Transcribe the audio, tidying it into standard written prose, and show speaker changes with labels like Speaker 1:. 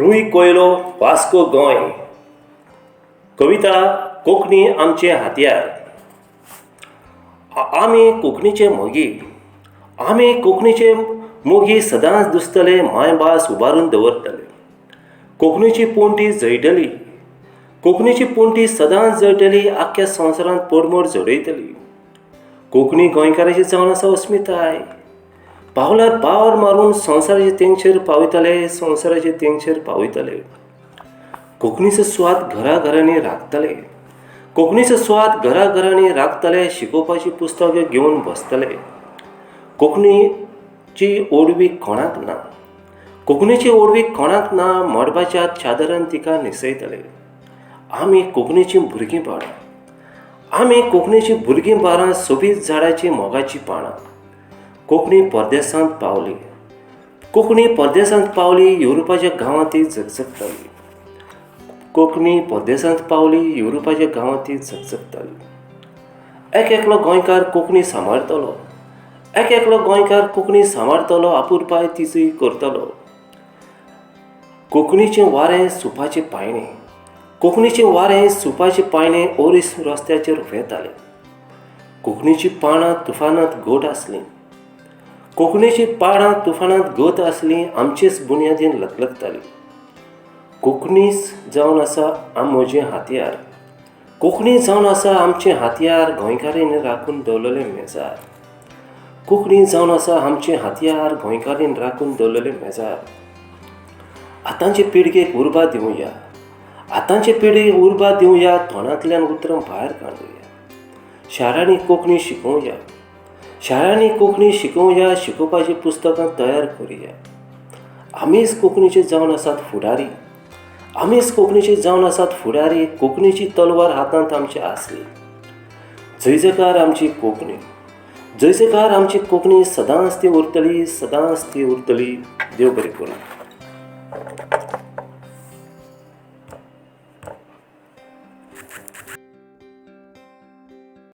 Speaker 1: रुई कोयलो वास्को गोंय. कविता कोंकणी आमचे हातयार. आमी कोंकणीचे मोगी. आमी कोंकणीचे मोगी सदांच दुसतले, मायभास उबारून दवरतले. कोंकणीची पोंटी जळटली. कोंकणीची पोंटी सदांच जळटली, आख्ख्या संवसारांत पडमड झडयतली. कोंकणी गोंयकाराची जावन आसा अस्मिताय. पावलार पावल मारून संवसाराचे तेंगशेर पावयतले, संवसाराचे तेंगशेर पावयतले. कोंकणीचो स्वाद घराघरांनी राखतले. कोंकणीचो स्वाद घराघरांनी राखतले. शिकोवपाची पुस्तकां घेवन बसतले. कोंकणीची ओडवी कोणाक ना. कोंकणीची ओडवी कोणाक ना. मडबाच्या चादरान तिका न्हेसयतले. आमी कोंकणीची भुरगीं बाळां. आमी कोंकणीची भुरगीं बाळां, सोबीत झाडाची मोगाची पानां. कोंकणी परदेसांत पावली. कोंकणी परदेसांत पावली, युरोपाच्या गांवांत ती झगझगताली. कोंकणी परदेसांत पावली, युरोपाच्या गांवांत ती झगझगताली. एक एकलो गोंयकार कोंकणी सांबाळटलो. एक एकलो गोंयकार कोंकणी सांबाळटलो, आपुरबाय तिची करतलो. कोंकणीचें वारें सुपाचें पायणें. कोंकणीचें वारें सुपाचें पायणें ओरीस रस्त्याचेर वेतालें. कोंकणीची पानां तुफानांत घोट आसलीं. कोंकणीची पानां तुफानांत घोट आसलीं, आमचेच बुन्यादीन लखलखतालीं. कोंकणीच जावन आसा म्हजें हातयार. कोंकणी जावन आसा आमचें हातयार, गोंयकारीन राखून दवरलेलें मेजार. कोंकणी जावन आसा आमचें हातयार, गोंयकारीन राखून दवरलेलें मेजार. आतांचे पिळगेक उर्बा दिवया. आतांचे पिळगेक उर्बा दिवया, तोंडांतल्यान उतरां भायर काडुया. शारांनी कोंकणी शिकोवया. शाळांनी कोंकणी शिकोवया. शिकोवपाची पुस्तकां तयार करुया. आमीच कोंकणीचे जावन आसात फुडारी. आमीच कोंकणीचे जावन आसात फुडारी. कोंकणीची तलवार हातांत आमच्या आसली. जय जयकार आमची कोंकणी. जय जयकार आमची कोंकणी. सदांच ती उरतली, सदांच ती उरतली. देव बरें करूं.